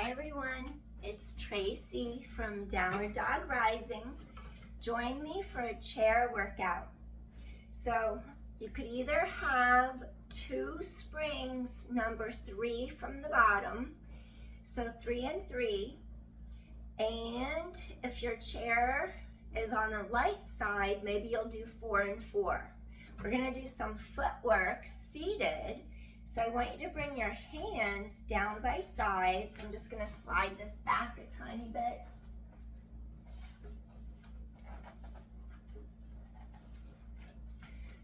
Hi everyone, it's Tracy from Downward Dog Rising. Join me for a chair workout. So you could either have 2 springs, number 3 from the bottom, so 3 and 3, and if your chair is on the light side, maybe you'll do 4 and 4. We're gonna do some footwork seated. So I want you to bring your hands down by sides. I'm just going to slide this back a tiny bit.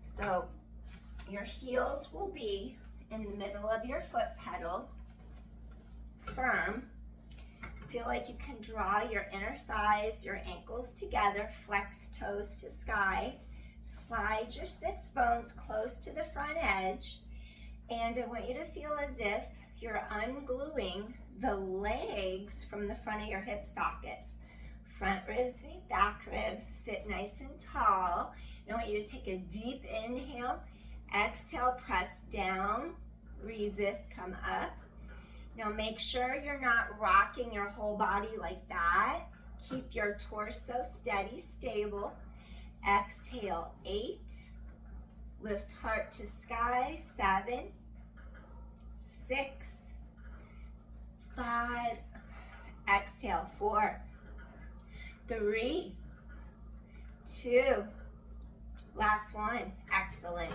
So your heels will be in the middle of your foot pedal, firm. Feel like you can draw your inner thighs, your ankles together, flex toes to sky. Slide your sits bones close to the front edge. And I want you to feel as if you're ungluing the legs from the front of your hip sockets. Front ribs meet back ribs, sit nice and tall. And I want you to take a deep inhale, exhale, press down, resist, come up. Now make sure you're not rocking your whole body like that. Keep your torso steady, stable. Exhale, 8. Lift heart to sky, 7, 6, 5, exhale, 4, 3, 2, last one, excellent.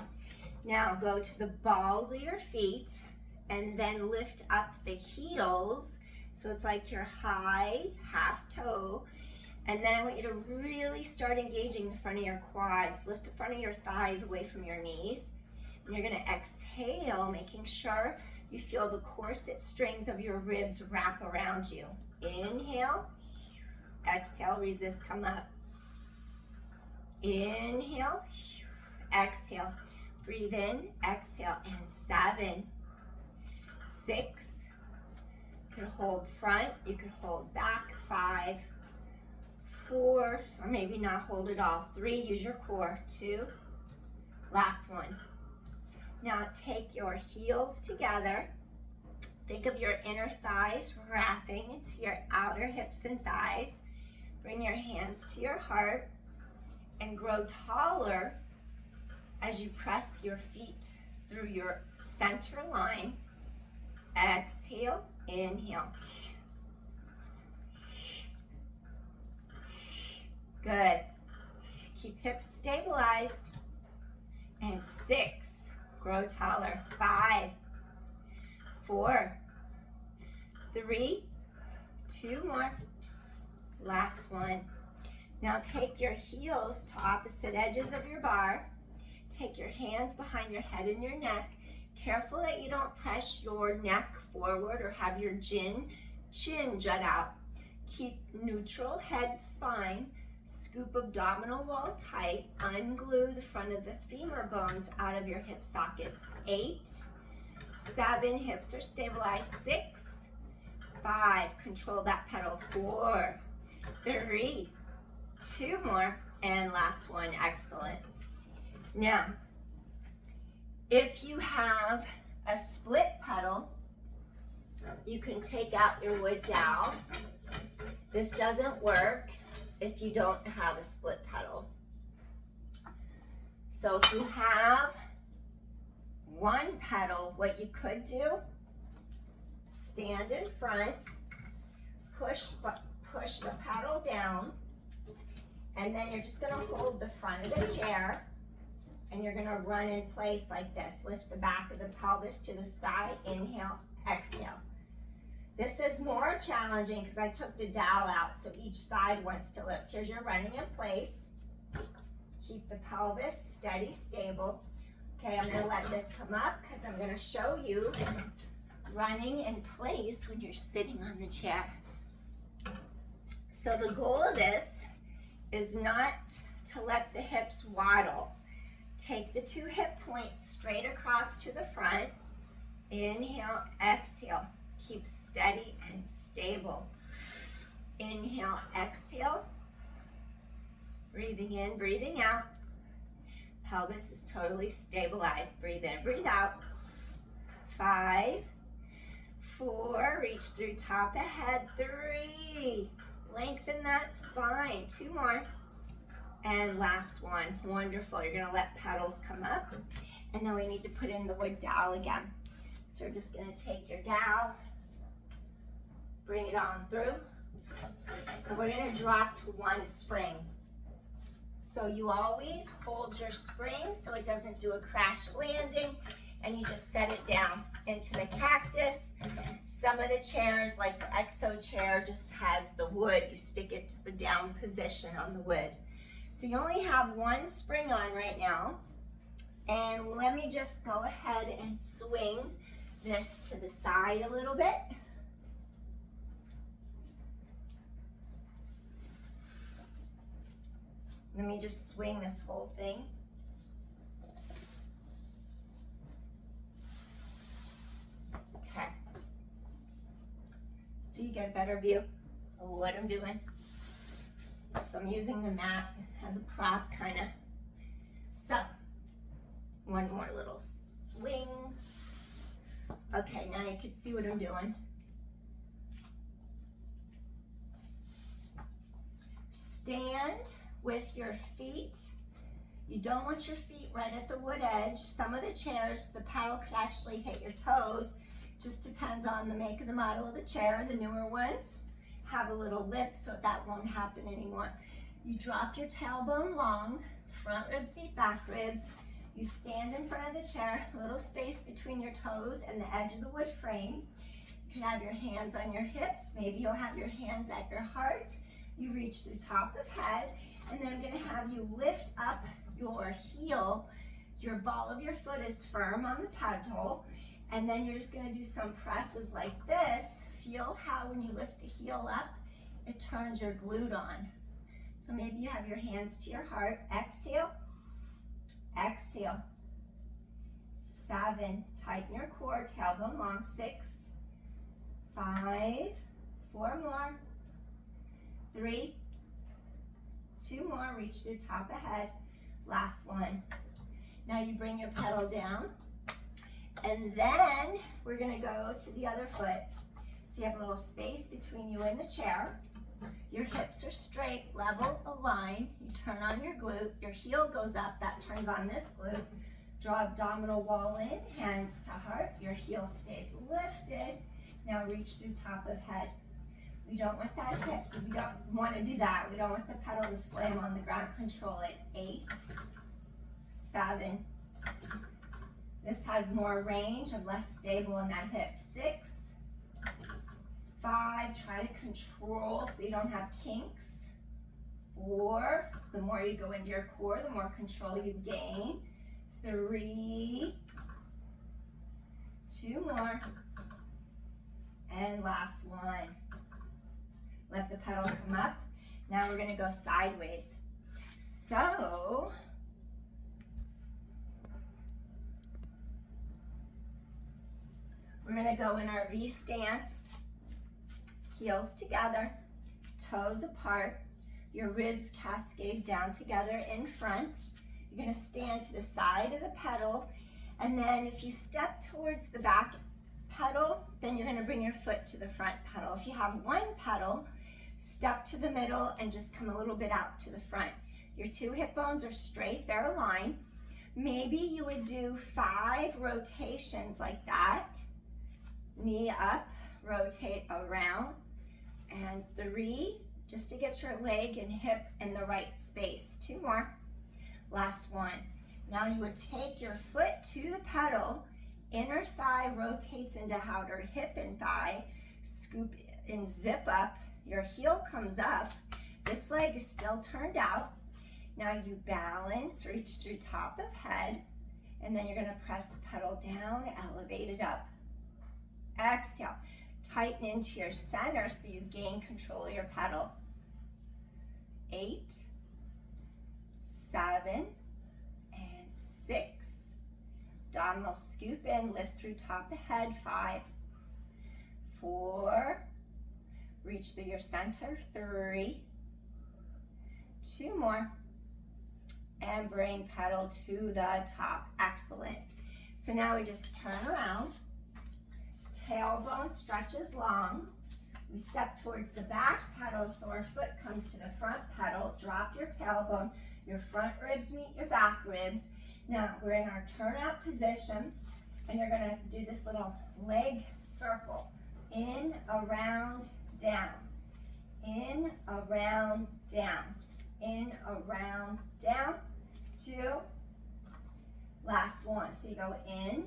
Now go to the balls of your feet and then lift up the heels, so it's like your high half toe. And then I want you to really start engaging the front of your quads. Lift the front of your thighs away from your knees. And you're gonna exhale, making sure you feel the corset strings of your ribs wrap around you. Inhale, exhale, resist, come up. Inhale, exhale, breathe in, exhale, and 7, 6, you can hold front, you can hold back, 5, 4, or maybe not hold it all. 3, use your core. 2, last one. Now take your heels together. Think of your inner thighs wrapping into your outer hips and thighs. Bring your hands to your heart and grow taller as you press your feet through your center line. Exhale, inhale. Good. Keep hips stabilized. And 6, grow taller. 5, 4, 3, 2 more. Last one. Now take your heels to opposite edges of your bar. Take your hands behind your head and your neck. Careful that you don't press your neck forward or have your chin jut out. Keep neutral head spine. Scoop abdominal wall tight, unglue the front of the femur bones out of your hip sockets. 8, 7, hips are stabilized. 6, 5, control that pedal. 4, 3, 2 more, and last one, excellent. Now, if you have a split pedal, you can take out your wood dowel. This doesn't work if you don't have a split pedal. So if you have one pedal, what you could do, stand in front, push the pedal down, and then you're just gonna hold the front of the chair, and you're gonna run in place like this. Lift the back of the pelvis to the sky, inhale, exhale. This is more challenging because I took the dowel out, so each side wants to lift. Here's your running in place. Keep the pelvis steady, stable. Okay, I'm gonna let this come up because I'm gonna show you running in place when you're sitting on the chair. So the goal of this is not to let the hips waddle. Take the 2 hip points straight across to the front. Inhale, exhale. Keep steady and stable. Inhale, exhale. Breathing in, breathing out. Pelvis is totally stabilized. Breathe in, breathe out. 5, 4, reach through top of head. 3, lengthen that spine. 2 more. And last one. Wonderful. You're gonna let pedals come up. And then we need to put in the wood dowel again. So we're just gonna take your dowel, bring it on through, and we're gonna drop to 1 spring. So you always hold your spring so it doesn't do a crash landing, and you just set it down into the cactus. Some of the chairs, like the exo chair, just has the wood. You stick it to the down position on the wood. So you only have 1 spring on right now. And let me just go ahead and swing this to the side a little bit. Let me just swing this whole thing. Okay. So you get a better view of what I'm doing. So I'm using the mat as a prop, kind of. So, 1 more little swing. Okay, now you can see what I'm doing. Stand with your feet. You don't want your feet right at the wood edge. Some of the chairs, the paddle could actually hit your toes. Just depends on the make of the model of the chair. The newer ones have a little lip, so that won't happen anymore. You drop your tailbone long, front ribs meet back ribs. You stand in front of the chair, a little space between your toes and the edge of the wood frame. You can have your hands on your hips. Maybe you'll have your hands at your heart. You reach through top of head, and then I'm gonna have you lift up your heel. Your ball of your foot is firm on the pedal, and then you're just gonna do some presses like this. Feel how when you lift the heel up, it turns your glute on. So maybe you have your hands to your heart. Exhale, exhale. 7, tighten your core, tailbone long. 6, 5, 4 more. 3, 2 more, reach through top of head. Last one. Now you bring your pedal down, and then we're gonna go to the other foot. So you have a little space between you and the chair. Your hips are straight, level, align. You turn on your glute, your heel goes up, that turns on this glute. Draw abdominal wall in, hands to heart. Your heel stays lifted. Now reach through top of head. We don't want that hip, we don't want to do that. We don't want the pedal to slam on the ground. Control it. 8, 7. This has more range and less stable in that hip. 6, 5, try to control so you don't have kinks. 4, the more you go into your core, the more control you gain. 3, 2 more, and last one. Let the pedal come up. Now we're gonna go sideways. So, we're gonna go in our V stance, heels together, toes apart, your ribs cascade down together in front. You're gonna stand to the side of the pedal, and then if you step towards the back pedal, then you're gonna bring your foot to the front pedal. If you have 1 pedal, step to the middle and just come a little bit out to the front. Your 2 hip bones are straight, they're aligned. Maybe you would do 5 rotations like that. Knee up, rotate around, and 3, just to get your leg and hip in the right space. 2 more, last one. Now you would take your foot to the pedal, inner thigh rotates into outer hip and thigh, scoop and zip up, your heel comes up, this leg is still turned out. Now you balance, reach through top of head, and then you're gonna press the pedal down, elevate it up. Exhale, tighten into your center so you gain control of your pedal. 8, 7, and 6. Abdominal scoop in, lift through top of head. 5, 4, reach through your center. 3, 2 more, and bring pedal to the top. Excellent. So now we just turn around, tailbone stretches long. We step towards the back pedal so our foot comes to the front pedal. Drop your tailbone. Your front ribs meet your back ribs. Now we're in our turnout position, and you're going to do this little leg circle. In, around, down. In, around, down. In, around, down. 2. Last one. So you go in,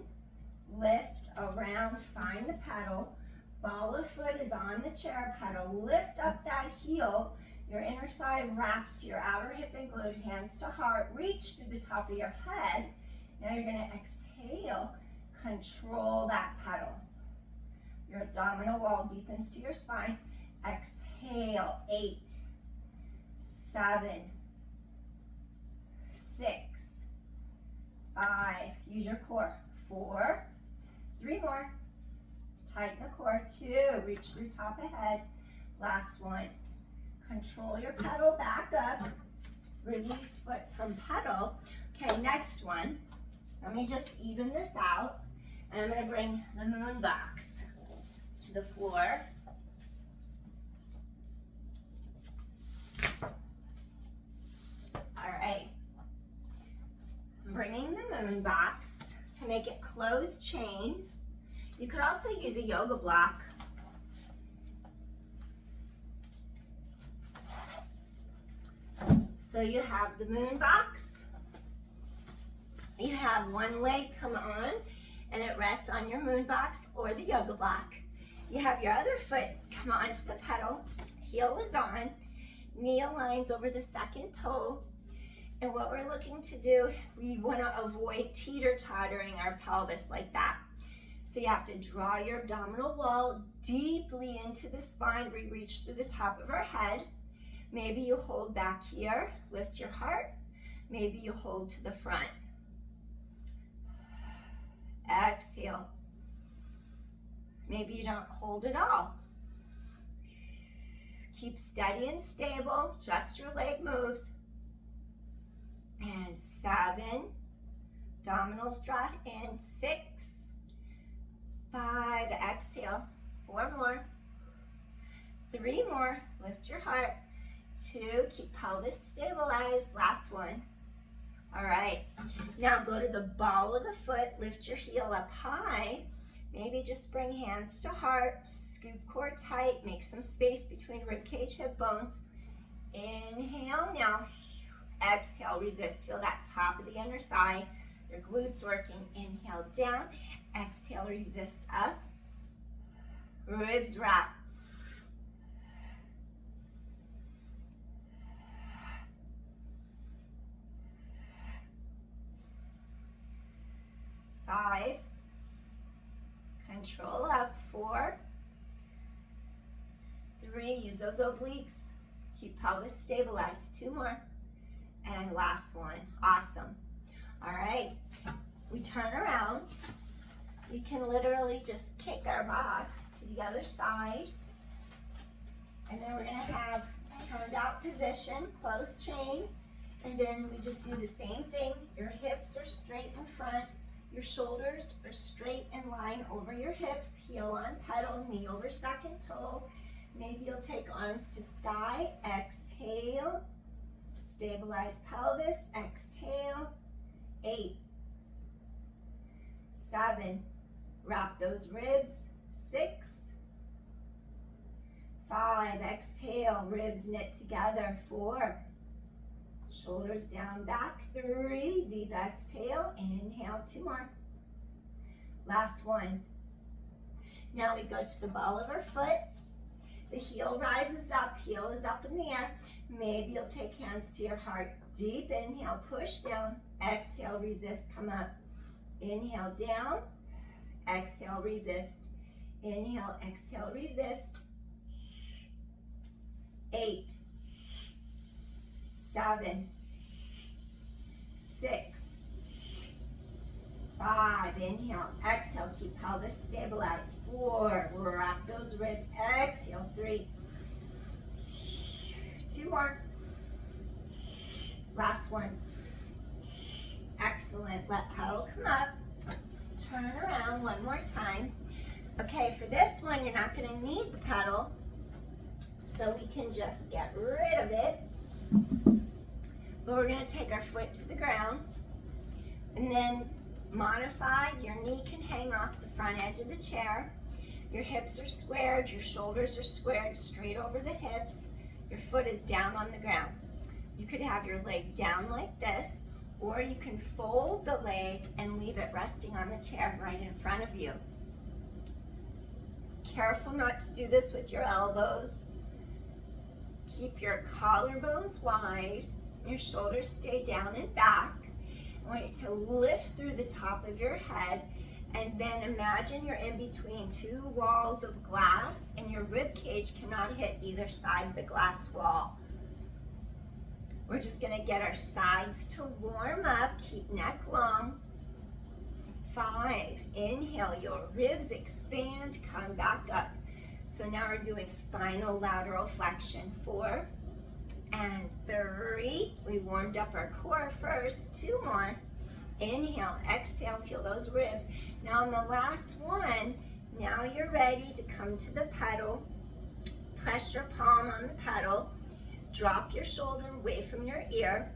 lift, around, find the pedal. Ball of foot is on the chair pedal. Lift up that heel. Your inner thigh wraps to your outer hip and glute. Hands to heart. Reach through the top of your head. Now you're going to exhale. Control that pedal. Your abdominal wall deepens to your spine. Exhale. 8, 7, 6, 5. Use your core. 4, 3 more. Tighten the core. 2, reach through top of head. Last one. Control your pedal back up. Release foot from pedal. Okay, next one. Let me just even this out. And I'm going to bring the moon box to the floor. All right. I'm bringing the moon box to make it closed chain. You could also use a yoga block. So you have the moon box. You have one leg come on and it rests on your moon box or the yoga block. You have your other foot come onto the pedal. Heel is on. Knee aligns over the second toe. And what we're looking to do, we want to avoid teeter-tottering our pelvis like that. So you have to draw your abdominal wall deeply into the spine. We reach through the top of our head. Maybe you hold back here, lift your heart. Maybe you hold to the front. Exhale. Maybe you don't hold at all. Keep steady and stable, just your leg moves. And 7, abdominals draw in. 6, 5, exhale. 4 more. 3 more, lift your heart. 2, keep pelvis stabilized. Last one. All right, now go to the ball of the foot, lift your heel up high. Maybe just bring hands to heart, scoop core tight, make some space between ribcage, hip bones. Inhale now. Exhale, resist. Feel that top of the inner thigh, your glutes working. Inhale down. Exhale, resist up. Ribs wrap. Five. Control up. 4, 3. Use those obliques. Keep pelvis stabilized. 2 more. And last one. Awesome. All right. We turn around. We can literally just kick our box to the other side. And then we're going to have turned out position, closed chain. And then we just do the same thing. Your hips are straight in front. Your shoulders are straight in line over your hips. Heel on pedal, knee over second toe. Maybe you'll take arms to sky. Exhale. Stabilize pelvis. Exhale. 8, 7. Wrap those ribs. 6, 5. Exhale. Ribs knit together. 4. Shoulders down, back. 3. Deep exhale. Inhale. 2 more. Last one. Now we go to the ball of our foot. The heel rises up. Heel is up in the air. Maybe you'll take hands to your heart. Deep inhale. Push down. Exhale. Resist. Come up. Inhale. Down. Exhale. Resist. Inhale. Exhale. Resist. 8, 7, 6, 5. Inhale. Exhale. Keep pelvis stabilized. 4. Wrap those ribs. Exhale. 3. 2 more. Last one. Excellent. Let pedal come up. Turn around one more time. Okay, for this one, you're not gonna need the pedal, so we can just get rid of it. But we're gonna take our foot to the ground, and then modify, your knee can hang off the front edge of the chair. Your hips are squared, your shoulders are squared straight over the hips. Your foot is down on the ground. You could have your leg down like this, or you can fold the leg and leave it resting on the chair right in front of you. Careful not to do this with your elbows. Keep your collarbones wide, your shoulders stay down and back. I want you to lift through the top of your head, and then imagine you're in between two walls of glass and your rib cage cannot hit either side of the glass wall. We're just gonna get our sides to warm up, keep neck long. 5, inhale, your ribs expand, come back up. So now we're doing spinal lateral flexion. 4 and 3, we warmed up our core first. 2 more, inhale, exhale, feel those ribs. Now on the last one, now you're ready to come to the pedal. Press your palm on the pedal, drop your shoulder away from your ear.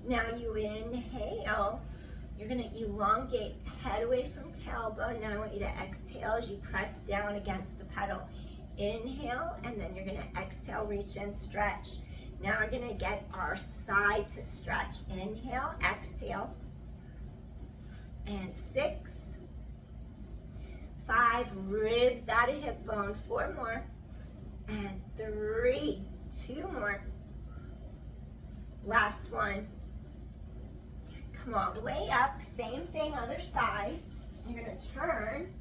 Now you inhale, you're gonna elongate head away from tailbone. Now I want you to exhale as you press down against the pedal. Inhale, and then you're gonna exhale, reach and stretch. Now we're gonna get our side to stretch. Inhale, exhale, and 6, 5, ribs out of hip bone. 4 more, and 3, 2 more. Last one. Come all the way up, same thing, other side. You're gonna turn.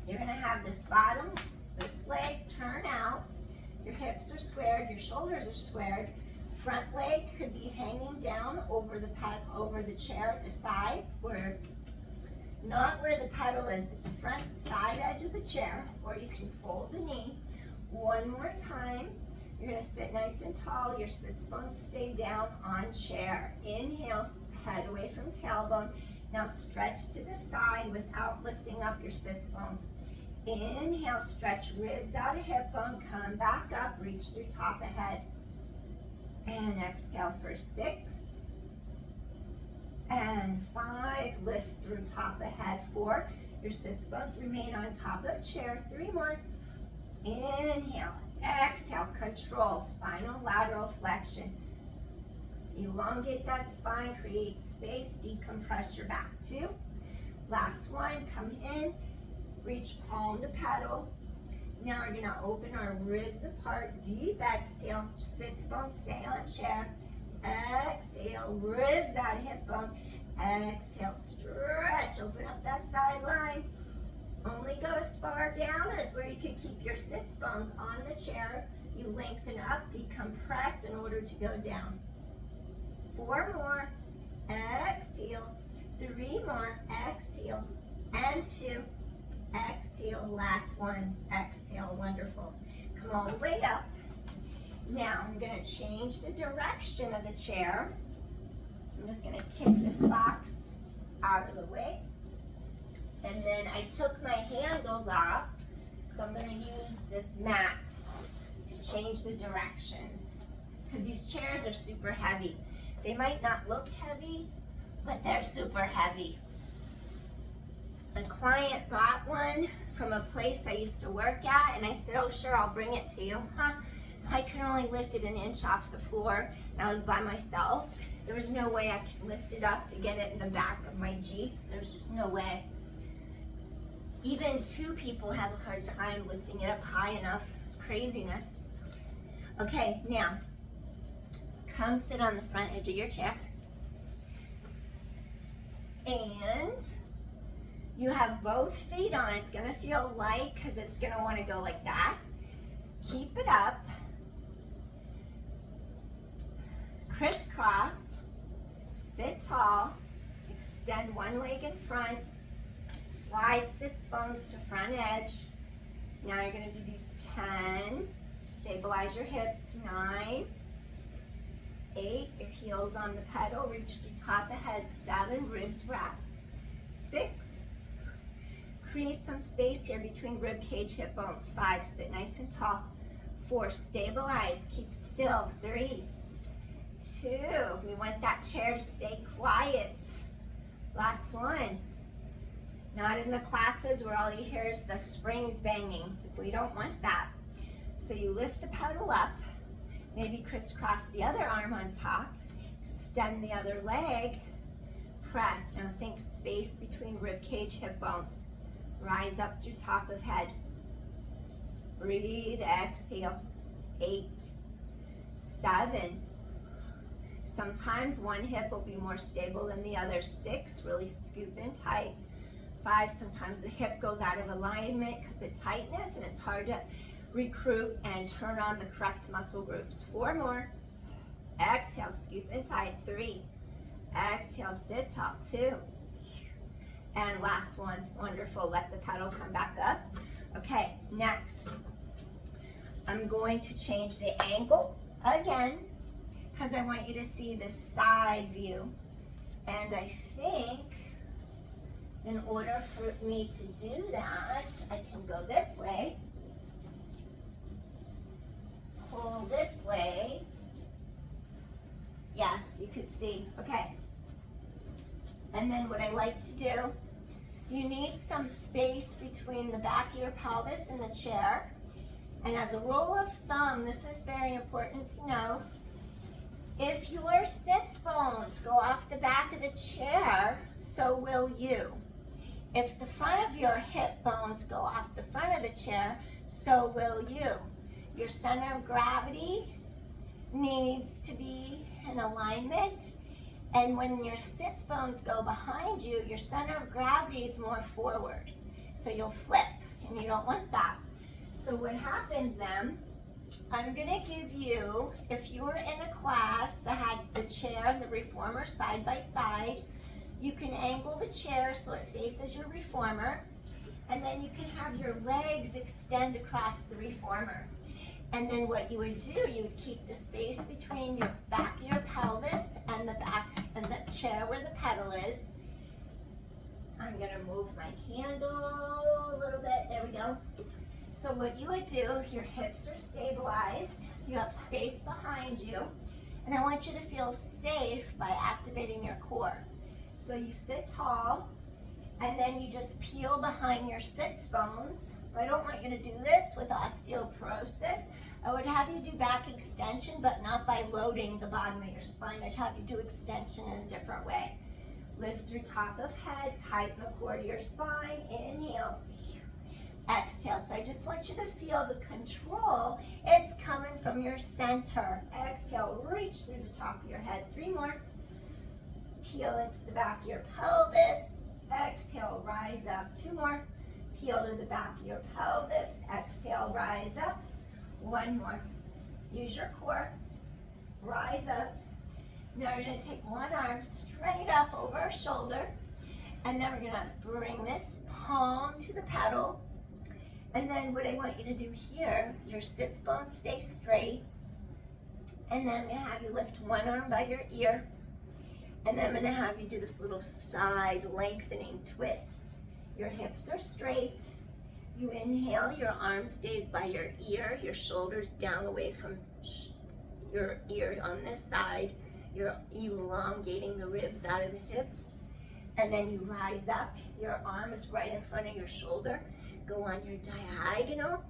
You're gonna have this bottom, this leg turn out. Your hips are squared, your shoulders are squared. Front leg could be hanging down over the chair at the side, where not where the pedal is, at the front side edge of the chair, or you can fold the knee. One more time. You're gonna sit nice and tall, your sits bones stay down on chair. Inhale, head away from tailbone. Now stretch to the side without lifting up your sits bones. Inhale, stretch ribs out of hip bone, come back up, reach through top of head. And exhale for 6. And 5, lift through top of head. 4, your sits bones remain on top of chair. 3 more. Inhale, exhale, control, spinal lateral flexion. Elongate that spine, create space, decompress your back. 2, last one, come in, reach palm to pedal. Now we're gonna open our ribs apart, deep exhale, sits bones stay on chair. Exhale, ribs out of hip bone. Exhale, stretch, open up that sideline. Only go as far down as where you can keep your sits bones on the chair. You lengthen up, decompress in order to go down. 4 more, exhale. 3 more, exhale. And 2, exhale. Last one, exhale. Wonderful. Come all the way up. Now I'm going to change the direction of the chair. So I'm just going to kick this box out of the way. And then I took my handles off, so I'm going to use this mat to change the directions. Because these chairs are super heavy. They might not look heavy, but they're super heavy. A client bought one from a place I used to work at, and I said, oh sure, I'll bring it to you. I could only lift it an inch off the floor, and I was by myself. There was no way I could lift it up to get it in the back of my Jeep. There was just no way. Even 2 people have a hard time lifting it up high enough. It's craziness. Okay, now, come sit on the front edge of your chair. And you have both feet on. It's gonna feel light because it's gonna wanna go like that. Keep it up. Crisscross, sit tall, extend one leg in front, slide sits bones to front edge. Now you're gonna do these 10, stabilize your hips, 9, 8, your heels on the pedal, reach the top of head, 7, ribs wrap, 6, Create some space here between rib cage, hip bones. 5, sit nice and tall. 4, stabilize, keep still. 3, 2, we want that chair to stay quiet. Last one. Not in the classes where all you hear is the springs banging. We don't want that. So you lift the pedal up, maybe crisscross the other arm on top, extend the other leg, press. Now think space between rib cage, hip bones. Rise up through top of head. Breathe, exhale. 8, 7. Sometimes one hip will be more stable than the other. 6, really scoop in tight. 5, sometimes the hip goes out of alignment because of tightness and it's hard to recruit and turn on the correct muscle groups. 4 more. Exhale, scoop in tight. 3, exhale, sit tall. 2, and last one. Wonderful. Let the pedal come back up. Okay, next, I'm going to change the angle again because I want you to see the side view. And I think in order for me to do that, I can go this way, pull this way. Yes, you could see. Okay. And then what I like to do, you need some space between the back of your pelvis and the chair. And as a rule of thumb, this is very important to know, if your sits bones go off the back of the chair, so will you. If the front of your hip bones go off the front of the chair, so will you. Your center of gravity needs to be in alignment. And when your sits bones go behind you, your center of gravity is more forward. So you'll flip, and you don't want that. So what happens then, I'm gonna give you, if you were in a class that had the chair and the reformer side by side, you can angle the chair so it faces your reformer, and then you can have your legs extend across the reformer. And then what you would do, you would keep the space between your back of your pelvis and the back and the chair where the pedal is. I'm gonna move my candle a little bit, there we go. So what you would do, your hips are stabilized, you have space behind you, and I want you to feel safe by activating your core. So you sit tall, and then you just peel behind your sits bones. I don't want you to do this with osteoporosis. I would have you do back extension, but not by loading the bottom of your spine. I'd have you do extension in a different way. Lift through top of head, tighten the core to your spine, inhale. Exhale, so I just want you to feel the control. It's coming from your center. Exhale, reach through the top of your head. 3 more. Peel into the back of your pelvis. Exhale, rise up. 2 more. Peel to the back of your pelvis. Exhale, rise up. 1 more. Use your core. Rise up. Now we're going to take one arm straight up over our shoulder. And then we're going to bring this palm to the pedal. And then what I want you to do here, your sits bones stay straight. And then I'm going to have you lift one arm by your ear. And then I'm going to have you do this little side lengthening twist. Your hips are straight. You inhale, your arm stays by your ear, your shoulders down away from your ear on this side. You're elongating the ribs out of the hips. And then you rise up, your arm is right in front of your shoulder. Go on your diagonal.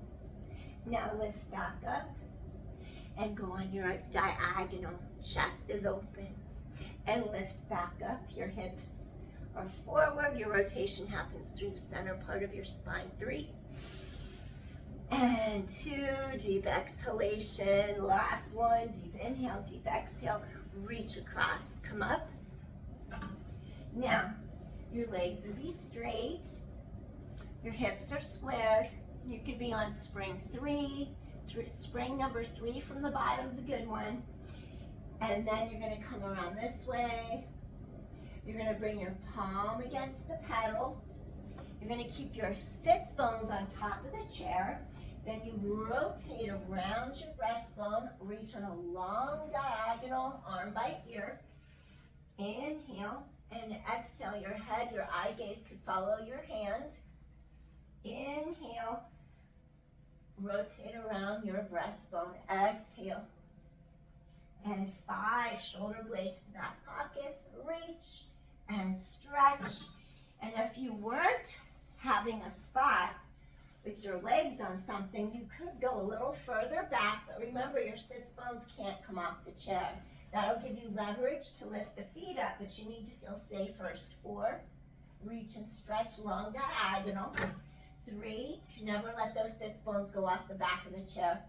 Now lift back up and go on your diagonal. Chest is open. And lift back up. Your hips are forward. Your rotation happens through the center part of your spine. 3 and 2. Deep exhalation. Last one. Deep inhale, deep exhale. Reach across. Come up. Now, your legs will be straight. Your hips are squared. You could be on spring 3. Spring number 3 from the bottom is a good one. And then you're going to come around this way. You're going to bring your palm against the pedal. You're going to keep your sits bones on top of the chair. Then you rotate around your breastbone. Reach on a long diagonal, arm by ear. Inhale and exhale. Your head, your eye gaze could follow your hand. Inhale. Rotate around your breastbone. Exhale. And 5, shoulder blades to back pockets. Reach and stretch. And if you weren't having a spot with your legs on something, you could go a little further back, but remember your sits bones can't come off the chair. That'll give you leverage to lift the feet up, but you need to feel safe first. 4, reach and stretch, long diagonal. 3, never let those sits bones go off the back of the chair.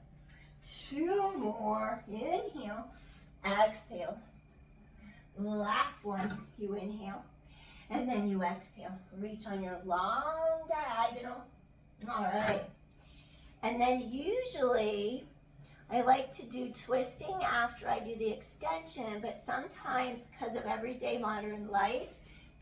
2 more, inhale, exhale. Last one, you inhale, and then you exhale. Reach on your long diagonal. All right. And then usually I like to do twisting after I do the extension, but sometimes because of everyday modern life,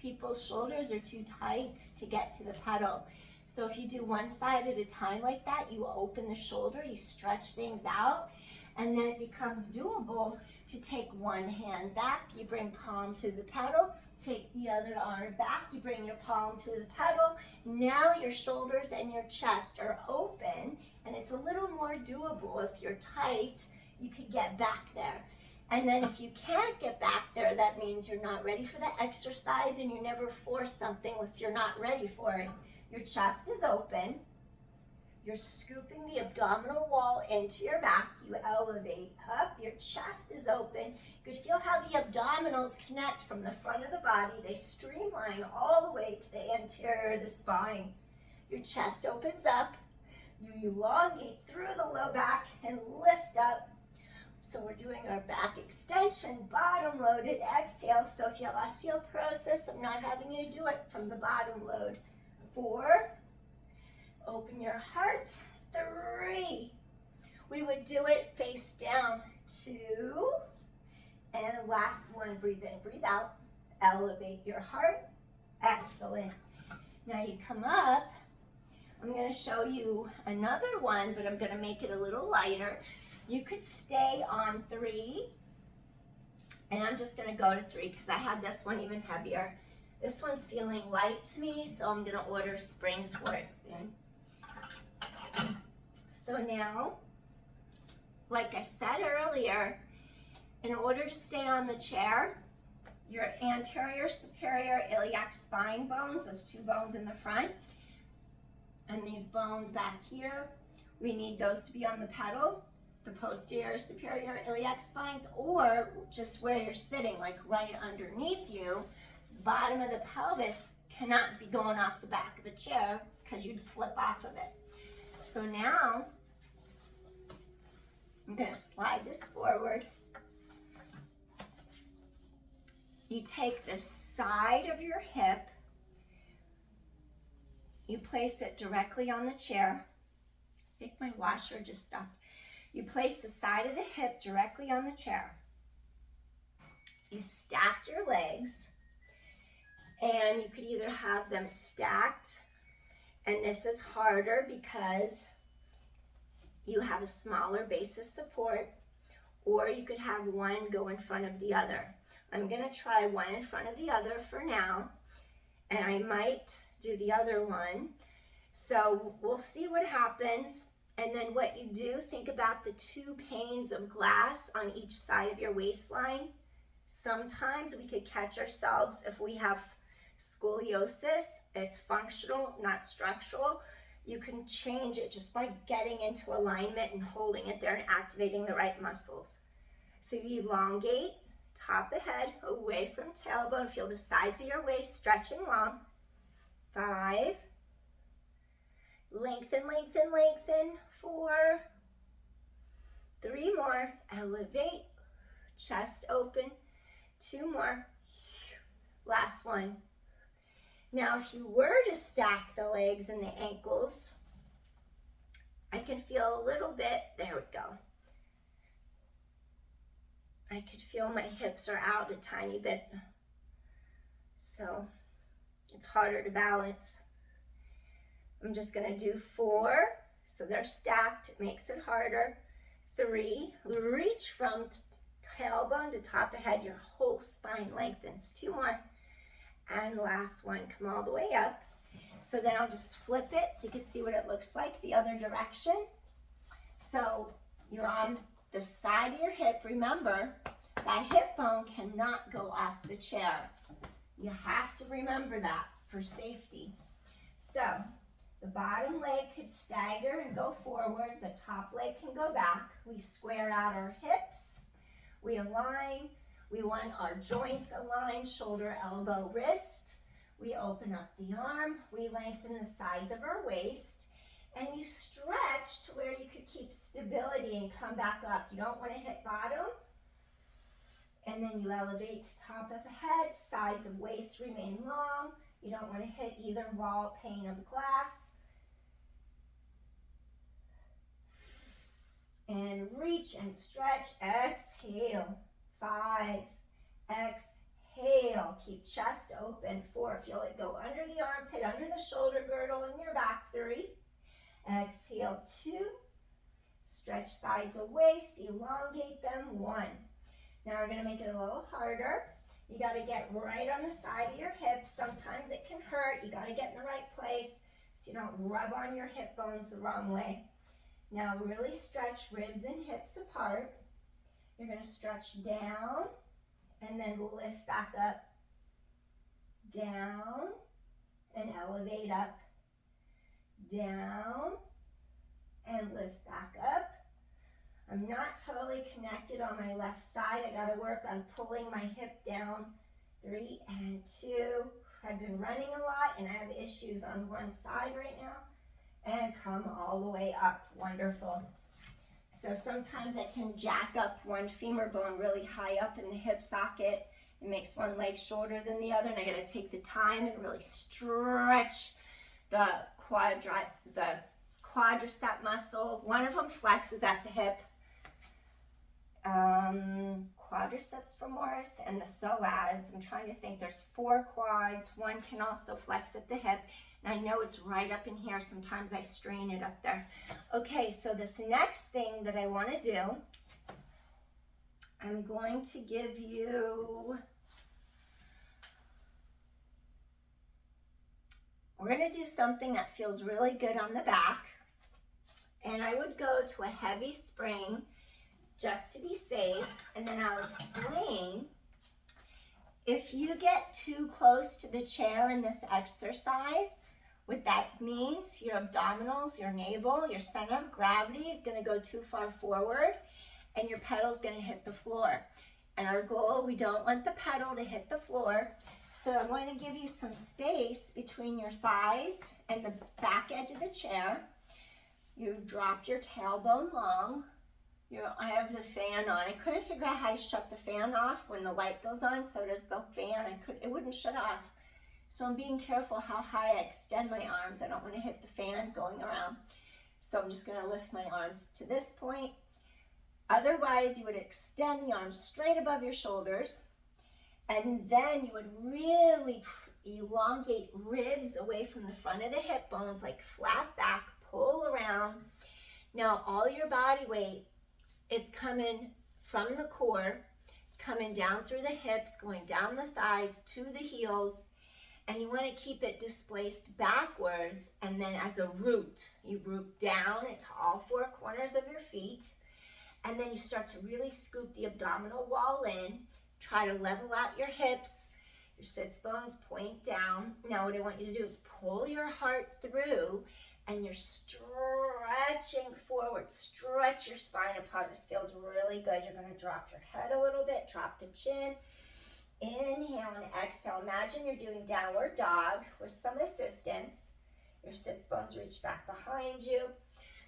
people's shoulders are too tight to get to the pedal. So if you do one side at a time like that, you open the shoulder, you stretch things out, and then it becomes doable to take one hand back, you bring palm to the pedal, take the other arm back, you bring your palm to the pedal. Now your shoulders and your chest are open, and it's a little more doable. If you're tight, you could get back there. And then if you can't get back there, that means you're not ready for the exercise, and you never force something if you're not ready for it. Your chest is open. You're scooping the abdominal wall into your back. You elevate up. Your chest is open. You can feel how the abdominals connect from the front of the body. They streamline all the way to the anterior of the spine. Your chest opens up. You elongate through the low back and lift up. So we're doing our back extension, bottom loaded exhale. So if you have osteoporosis, I'm not having you do it from the bottom load. 4, open your heart. 3, we would do it face down. 2, and last one, breathe in, breathe out. Elevate your heart. Excellent. Now you come up. I'm going to show you another one, but I'm going to make it a little lighter. You could stay on 3, and I'm just going to go to 3 because I had this one even heavier. This one's feeling light to me, so I'm going to order springs for it soon. So now, like I said earlier, in order to stay on the chair, your anterior superior iliac spine bones, those 2 bones in the front, and these bones back here, we need those to be on the pedal, the posterior superior iliac spines, or just where you're sitting, like right underneath you. Bottom of the pelvis cannot be going off the back of the chair because you'd flip off of it. So now, I'm going to slide this forward. You take the side of your hip, you place it directly on the chair. I think my washer just stopped. You place the side of the hip directly on the chair. You stack your legs, and you could either have them stacked, and this is harder because you have a smaller base of support, or you could have one go in front of the other. I'm going to try one in front of the other for now, and I might do the other one. So we'll see what happens. And then what you do, think about the 2 panes of glass on each side of your waistline. Sometimes we could catch ourselves if we have scoliosis. It's functional, not structural. You can change it just by getting into alignment and holding it there and activating the right muscles. So you elongate, top of head, away from tailbone. Feel the sides of your waist stretching long. 5. Lengthen, lengthen, lengthen. 4. 3 more. Elevate. Chest open. 2 more. Last one. Now, if you were to stack the legs and the ankles, I can feel a little bit. There we go. I could feel my hips are out a tiny bit. So it's harder to balance. I'm just going to do 4. So they're stacked. It makes it harder. 3. Reach from tailbone to top of head. Your whole spine lengthens. 2 more. And last one. Come all the way up. So then I'll just flip it so you can see what it looks like the other direction. So you're on the side of your hip. Remember, that hip bone cannot go off the chair. You have to remember that for safety. So the bottom leg could stagger and go forward. The top leg can go back. We square out our hips. We align. We want our joints aligned, shoulder, elbow, wrist. We open up the arm. We lengthen the sides of our waist. And you stretch to where you could keep stability and come back up. You don't want to hit bottom. And then you elevate to top of the head. Sides of waist remain long. You don't want to hit either wall, pane of glass. And reach and stretch. Exhale. 5. Exhale. Keep chest open. 4. Feel it go under the armpit, under the shoulder girdle in your back. 3. Exhale. 2. Stretch sides of waist. Elongate them. 1. Now we're going to make it a little harder. You got to get right on the side of your hips. Sometimes it can hurt. You got to get in the right place so you don't rub on your hip bones the wrong way. Now really stretch ribs and hips apart. You're going to stretch down and then lift back up. Down and elevate up. Down and lift back up. I'm not totally connected on my left side. I got to work on pulling my hip down. 3 and 2. I've been running a lot and I have issues on one side right now. And come all the way up. Wonderful. So sometimes I can jack up one femur bone really high up in the hip socket. It makes one leg shorter than the other, and I got to take the time and really stretch the quadricep muscle. One of them flexes at the hip. Quadriceps femoris and the psoas. I'm trying to think. There's 4 quads. One can also flex at the hip. And I know it's right up in here. Sometimes I strain it up there. Okay, so this next thing that I want to do, I'm going to give you, we're going to do something that feels really good on the back. And I would go to a heavy spring just to be safe. And then I'll explain. If you get too close to the chair in this exercise, what that means, your abdominals, your navel, your center of gravity is going to go too far forward and your pedal is going to hit the floor. And our goal, we don't want the pedal to hit the floor. So I'm going to give you some space between your thighs and the back edge of the chair. You drop your tailbone long. I have the fan on. I couldn't figure out how to shut the fan off. When the light goes on, so does the fan. It wouldn't shut off. So I'm being careful how high I extend my arms. I don't want to hit the fan going around. So I'm just going to lift my arms to this point. Otherwise, you would extend the arms straight above your shoulders. And then you would really elongate ribs away from the front of the hip bones, like flat back, pull around. Now, all your body weight, it's coming from the core. It's coming down through the hips, going down the thighs to the heels. And you want to keep it displaced backwards, and then as a root, you root down into all 4 corners of your feet, and then you start to really scoop the abdominal wall in. Try to level out your hips, your sits bones point down. Now what I want you to do is pull your heart through, and you're stretching forward. Stretch your spine apart. This feels really good. You're going to drop your head a little bit, drop the chin. Inhale and exhale. Imagine you're doing downward dog with some assistance. Your sits bones reach back behind you.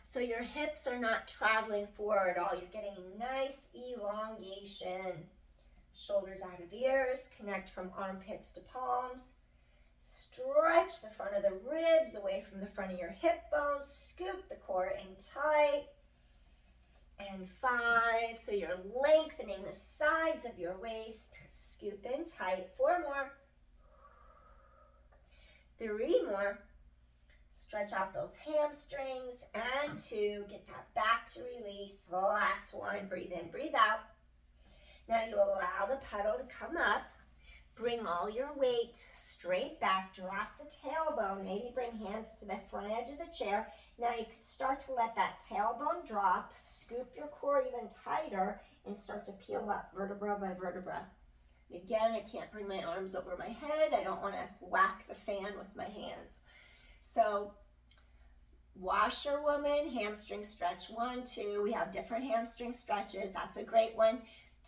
So your hips are not traveling forward at all. You're getting a nice elongation. Shoulders out of ears. Connect from armpits to palms. Stretch the front of the ribs away from the front of your hip bones. Scoop the core in tight. And 5. So you're lengthening the sides of your waist. Scoop in tight. 4 more. 3 more. Stretch out those hamstrings. And 2. Get that back to release. Last one. Breathe in, breathe out. Now you allow the pedal to come up. Bring all your weight straight back, drop the tailbone, maybe bring hands to the front edge of the chair. Now you can start to let that tailbone drop, scoop your core even tighter, and start to peel up vertebra by vertebra. Again, I can't bring my arms over my head. I don't want to whack the fan with my hands. So, washerwoman, hamstring stretch 1, 2. We have different hamstring stretches. That's a great one.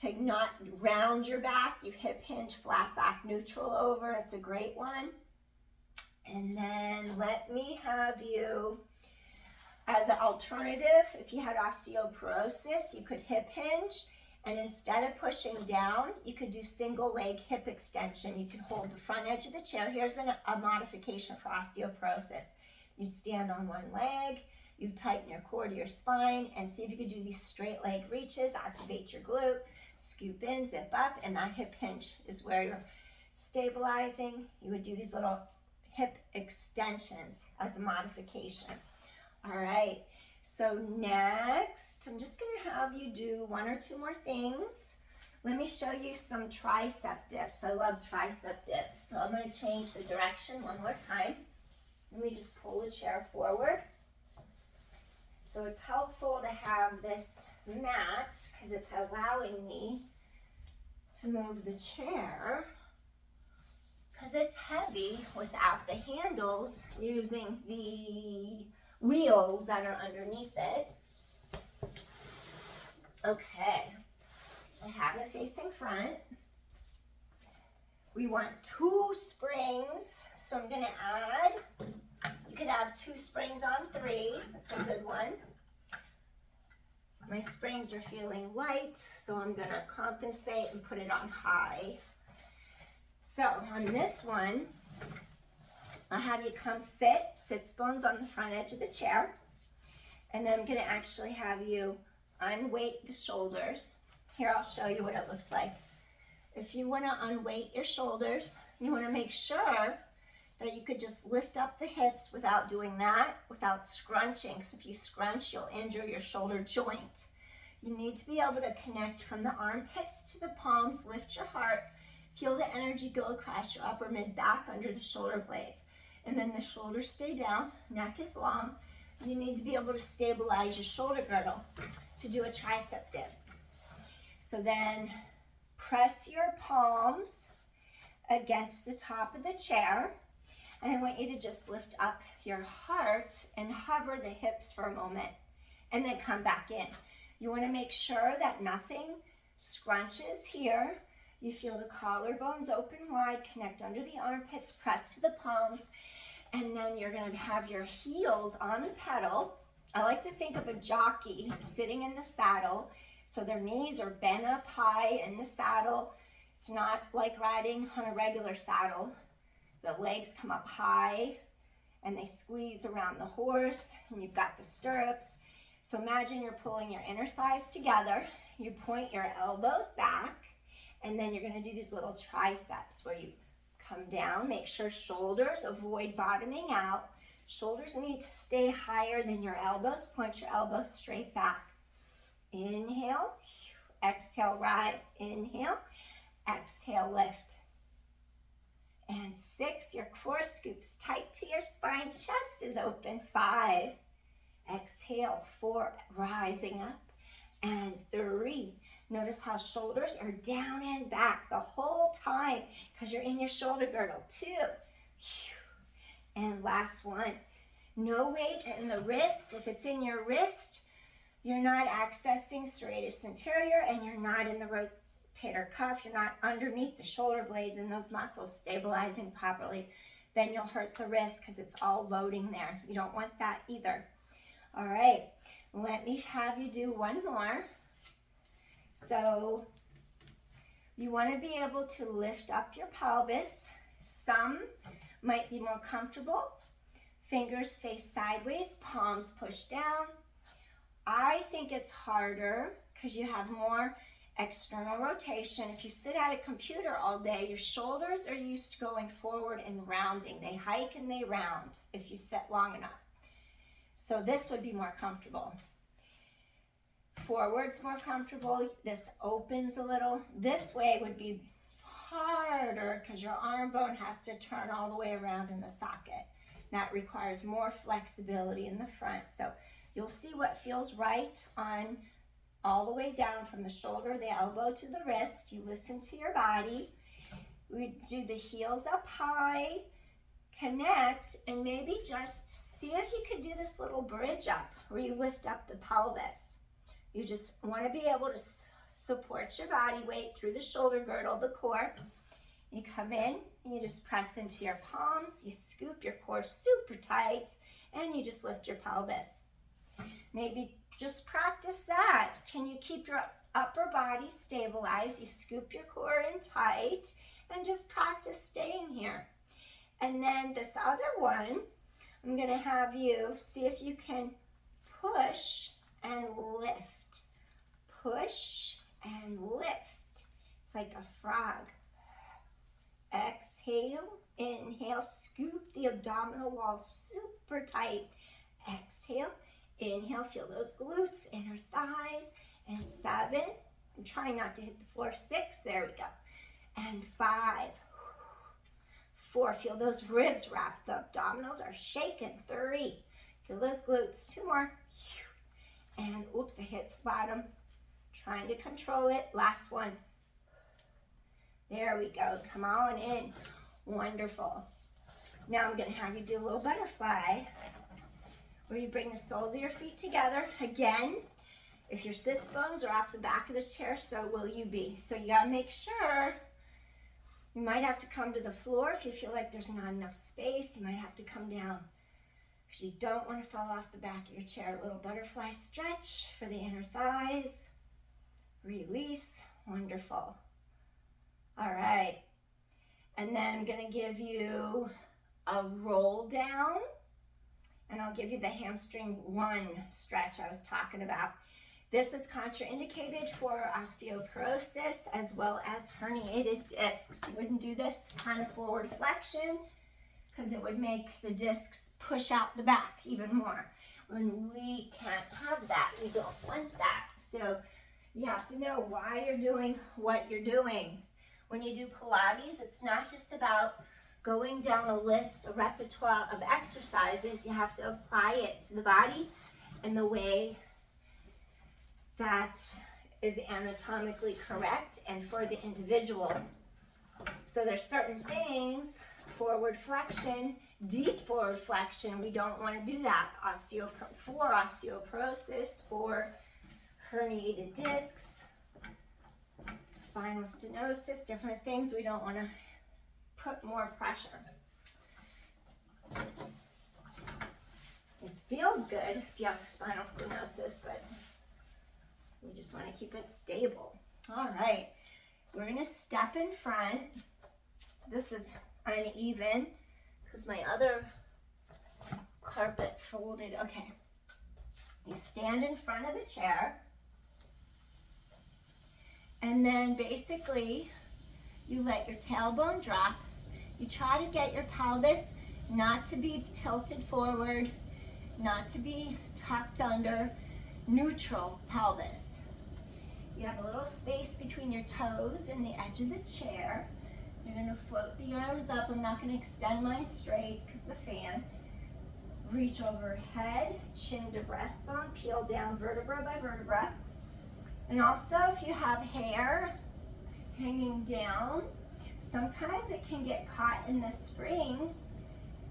To not round your back, you hip hinge, flat back, neutral over. It's a great one. And then let me have you, as an alternative, if you had osteoporosis, you could hip hinge, and instead of pushing down, you could do single leg hip extension. You could hold the front edge of the chair. Here's a modification for osteoporosis. You'd stand on one leg, you'd tighten your core to your spine, and see if you could do these straight leg reaches, activate your glute, scoop in, zip up, and that hip hinge is where you're stabilizing. You would do these little hip extensions as a modification. All right, so next, I'm just gonna have you do 1 or 2 more things. Let me show you some tricep dips. I love tricep dips. So I'm gonna change the direction one more time. Let me just pull the chair forward. So it's helpful to have this mat because it's allowing me to move the chair because it's heavy without the handles, using the wheels that are underneath it. Okay, I have it facing front. We want 2 springs, so I'm gonna add, you could have 2 springs on 3, that's a good one. My springs are feeling light, so I'm gonna compensate and put it on high. So on this one, I'll have you come sit bones on the front edge of the chair, and then I'm gonna actually have you unweight the shoulders. Here, I'll show you what it looks like. If you wanna unweight your shoulders, you wanna make sure that you could just lift up the hips without doing that, without scrunching. So if you scrunch, you'll injure your shoulder joint. You need to be able to connect from the armpits to the palms, lift your heart, feel the energy go across your upper mid back under the shoulder blades. And then the shoulders stay down, neck is long. You need to be able to stabilize your shoulder girdle to do a tricep dip. So then press your palms against the top of the chair. And I want you to just lift up your heart and hover the hips for a moment and then come back in. You want to make sure that nothing scrunches here. You feel the collarbones open wide, connect under the armpits, press to the palms, and then you're going to have your heels on the pedal. I like to think of a jockey sitting in the saddle, so their knees are bent up high in the saddle. It's not like riding on a regular saddle. The legs come up high and they squeeze around the horse, and you've got the stirrups. So imagine you're pulling your inner thighs together, you point your elbows back, and then you're gonna do these little triceps where you come down, make sure shoulders avoid bottoming out. Shoulders need to stay higher than your elbows. Point your elbows straight back. Inhale, exhale, rise, inhale, exhale, lift. And 6, your core scoops tight to your spine, chest is open. 5, exhale, 4, rising up. And 3, notice how shoulders are down and back the whole time because you're in your shoulder girdle. 2, and last one, no weight in the wrist. If it's in your wrist, you're not accessing serratus anterior and you're not in the rotator cuff, you're not underneath the shoulder blades and those muscles stabilizing properly, then you'll hurt the wrist because it's all loading there. You don't want that either. All right, let me have you do one more. So you want to be able to lift up your pelvis. Some might be more comfortable. Fingers face sideways, palms push down. I think it's harder because you have more external rotation. If you sit at a computer all day, your shoulders are used to going forward and rounding. They hike and they round if you sit long enough. So this would be more comfortable. Forward's more comfortable. This opens a little. This way would be harder because your arm bone has to turn all the way around in the socket. That requires more flexibility in the front. So you'll see what feels right on all the way down from the shoulder, the elbow to the wrist. You listen to your body. We do the heels up high, connect, and maybe just see if you could do this little bridge up where you lift up the pelvis. You just want to be able to support your body weight through the shoulder girdle, the core. You come in and you just press into your palms, you scoop your core super tight, and you just lift your pelvis. Maybe just practice that. Can you keep your upper body stabilized? You scoop your core in tight and just practice staying here. And then this other one, I'm gonna have you see if you can push and lift. Push and lift. It's like a frog. Exhale, inhale, scoop the abdominal wall super tight. Exhale, inhale, feel those glutes, inner thighs, and 7. I'm trying not to hit the floor. 6, there we go. And 5, 4, feel those ribs wrap. The abdominals are shaking. 3, feel those glutes. 2 more. And oops, I hit the bottom. Trying to control it. Last one. There we go. Come on in. Wonderful. Now I'm going to have you do a little butterfly where you bring the soles of your feet together. Again, if your sits bones are off the back of the chair, so will you be. So you got to make sure. You might have to come to the floor if you feel like there's not enough space. You might have to come down because you don't want to fall off the back of your chair. A little butterfly stretch for the inner thighs. Release. Wonderful. All right. And then I'm going to give you a roll down, and I'll give you the hamstring 1 stretch I was talking about. This is contraindicated for osteoporosis as well as herniated discs. You wouldn't do this kind of forward flexion because it would make the discs push out the back even more. When we can't have that, we don't want that. So you have to know why you're doing what you're doing. When you do Pilates, it's not just about going down a list, a repertoire of exercises. You have to apply it to the body in the way that is anatomically correct and for the individual. So there's certain things, forward flexion, deep forward flexion, we don't want to do that for osteoporosis or herniated discs, spinal stenosis, different things. We don't want to put more pressure. This feels good if you have spinal stenosis, but you just want to keep it stable. All right, we're going to step in front. This is uneven because my other carpet folded. Okay, you stand in front of the chair, and then basically you let your tailbone drop. You try to get your pelvis not to be tilted forward, not to be tucked under, neutral pelvis. You have a little space between your toes and the edge of the chair. You're going to float the arms up. I'm not going to extend mine straight because the fan. Reach overhead, chin to breastbone, peel down vertebra by vertebra. And also if you have hair hanging down, sometimes it can get caught in the springs.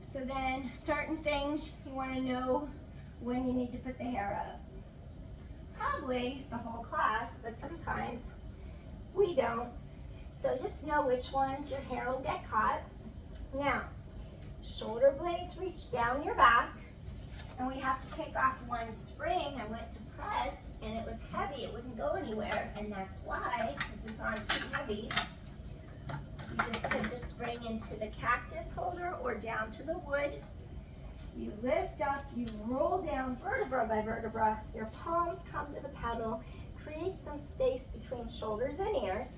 So then certain things you want to know when you need to put the hair up. Probably the whole class, but sometimes we don't. So just know which ones your hair will get caught. Now, shoulder blades reach down your back, and we have to take off one spring. I went to press, and it was heavy. It wouldn't go anywhere, and that's why, because it's on too heavy. You just put the spring into the cactus holder or down to the wood. You lift up, you roll down vertebra by vertebra. Your palms come to the pedal. Create some space between shoulders and ears.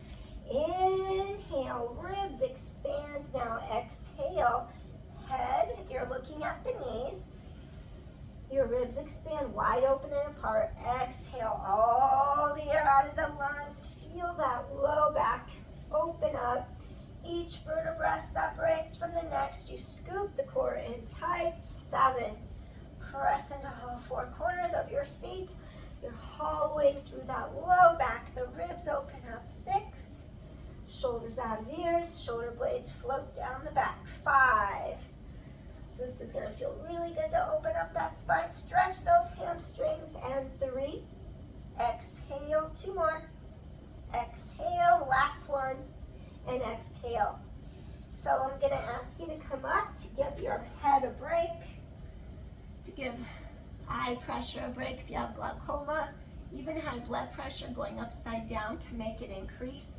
Inhale, ribs expand. Now exhale, head, you're looking at the knees. Your ribs expand wide open and apart. Exhale all the air out of the lungs. Feel that low back open up. each vertebra separates from the next. You scoop the core in tight. 7. Press into all 4 corners of your feet. You're hollowing through that low back. The ribs open up. 6. Shoulders out of ears. Shoulder blades float down the back. 5. So this is going to feel really good to open up that spine. Stretch those hamstrings. And 3. Exhale. 2 more. Exhale. Last one. And exhale. So I'm going to ask you to come up to give your head a break, to give eye pressure a break if you have glaucoma. Even high blood pressure going upside down can make it increase.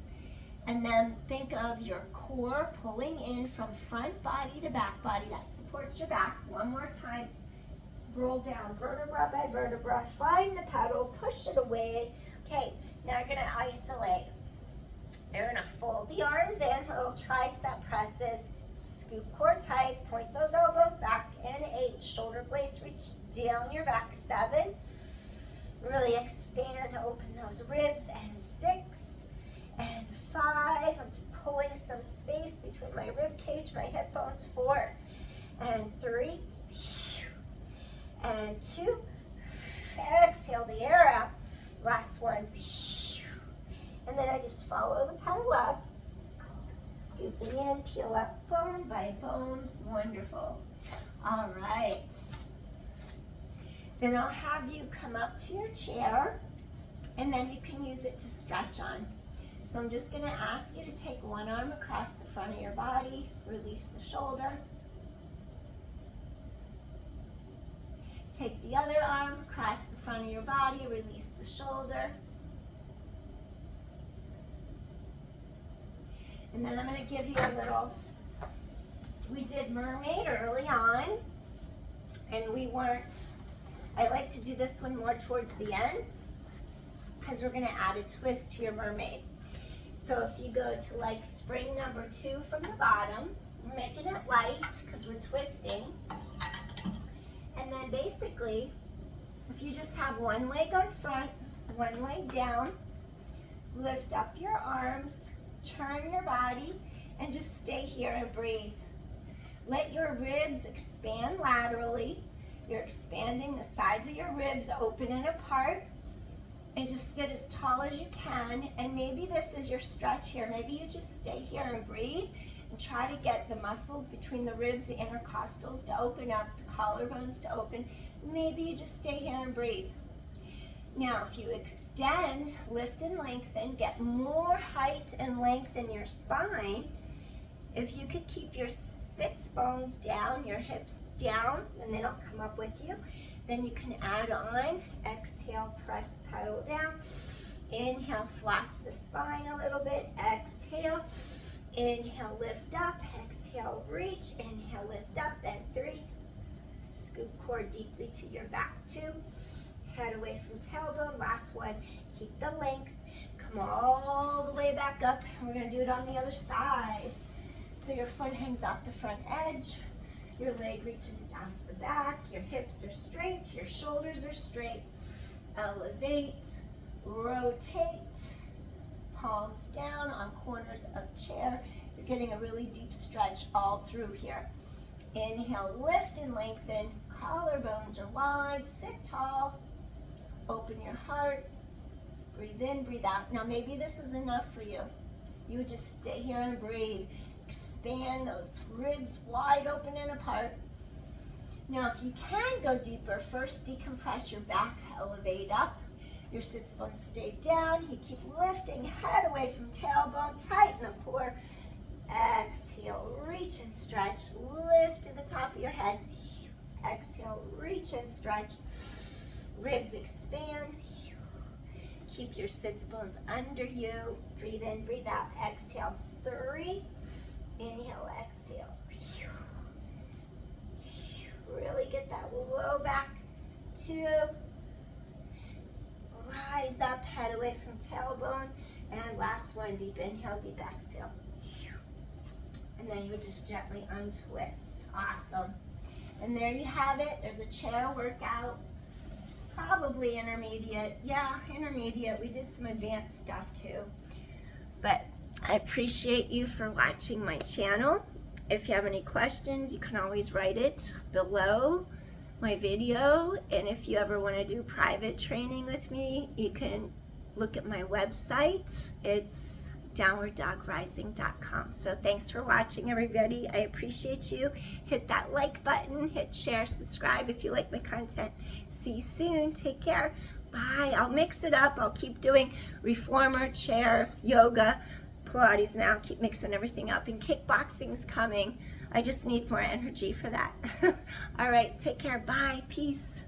And then think of your core pulling in from front body to back body. That supports your back. One more time. Roll down vertebra by vertebra. Find the pedal. Push it away. Okay, now you're going to isolate. You're going to fold the arms in. Little tricep presses. Scoop core tight. Point those elbows back. And 8. Shoulder blades reach down your back. 7. Really expand. Open those ribs. And 6. And 5, I'm pulling some space between my rib cage, my hip bones. 4, and 3, and 2. Exhale the air out. Last one. And then I just follow the pedal up, scooping in, peel up bone by bone. Wonderful. All right. Then I'll have you come up to your chair, and then you can use it to stretch on. So I'm just going to ask you to take one arm across the front of your body, release the shoulder. Take the other arm across the front of your body, release the shoulder. And then I'm going to give you a little, we did mermaid early on, and we weren't, I like to do this one more towards the end, because we're going to add a twist to your mermaid. So if you go to like spring number 2 from the bottom, you're making it light because we're twisting. And then basically, if you just have one leg on front, one leg down, lift up your arms, turn your body, and just stay here and breathe. Let your ribs expand laterally. You're expanding the sides of your ribs, open and apart. And just sit as tall as you can. And maybe this is your stretch here. Maybe you just stay here and breathe and try to get the muscles between the ribs, the intercostals to open up, the collarbones to open. Maybe you just stay here and breathe. Now, if you extend, lift and lengthen, get more height and length in your spine. If you could keep your sits bones down, your hips down, and they don't come up with you, then you can add on. Exhale, press pedal down. Inhale, floss the spine a little bit. Exhale. Inhale, lift up. Exhale, reach. Inhale, lift up. And 3. Scoop core deeply to your back. 2. Head away from tailbone. Last one. Keep the length. Come all the way back up. And we're going to do it on the other side. So your foot hangs off the front edge. Your leg reaches down to the back, your hips are straight, your shoulders are straight. Elevate, rotate, palms down on corners of chair. You're getting a really deep stretch all through here. Inhale, lift and lengthen. Collarbones are wide, sit tall. Open your heart. Breathe in, breathe out. Now maybe this is enough for you. You would just stay here and breathe. Expand those ribs wide open and apart. Now, if you can go deeper, first decompress your back, elevate up. Your sits bones stay down. You keep lifting, head away from tailbone, tighten the core. Exhale, reach and stretch. Lift to the top of your head. Exhale, reach and stretch. Ribs expand. Keep your sits bones under you. Breathe in, breathe out. Exhale, 3. Inhale, exhale. Really get that low back. 2. Rise up, head away from tailbone. And last one, deep inhale, deep exhale. And then you just gently untwist. Awesome. And there you have it. There's a chair workout. Probably intermediate. Yeah, intermediate. We did some advanced stuff too. But I appreciate you for watching my channel. If you have any questions, you can always write it below my video. And if you ever want to do private training with me, you can look at my website. It's downwarddogrising.com. So thanks for watching, everybody. I appreciate you. Hit that like button, hit share, subscribe if you like my content. See you soon. Take care. Bye. I'll mix it up. I'll keep doing reformer, chair, yoga, Pilates now. Keep mixing everything up. And kickboxing's coming. I just need more energy for that. All right. Take care. Bye. Peace.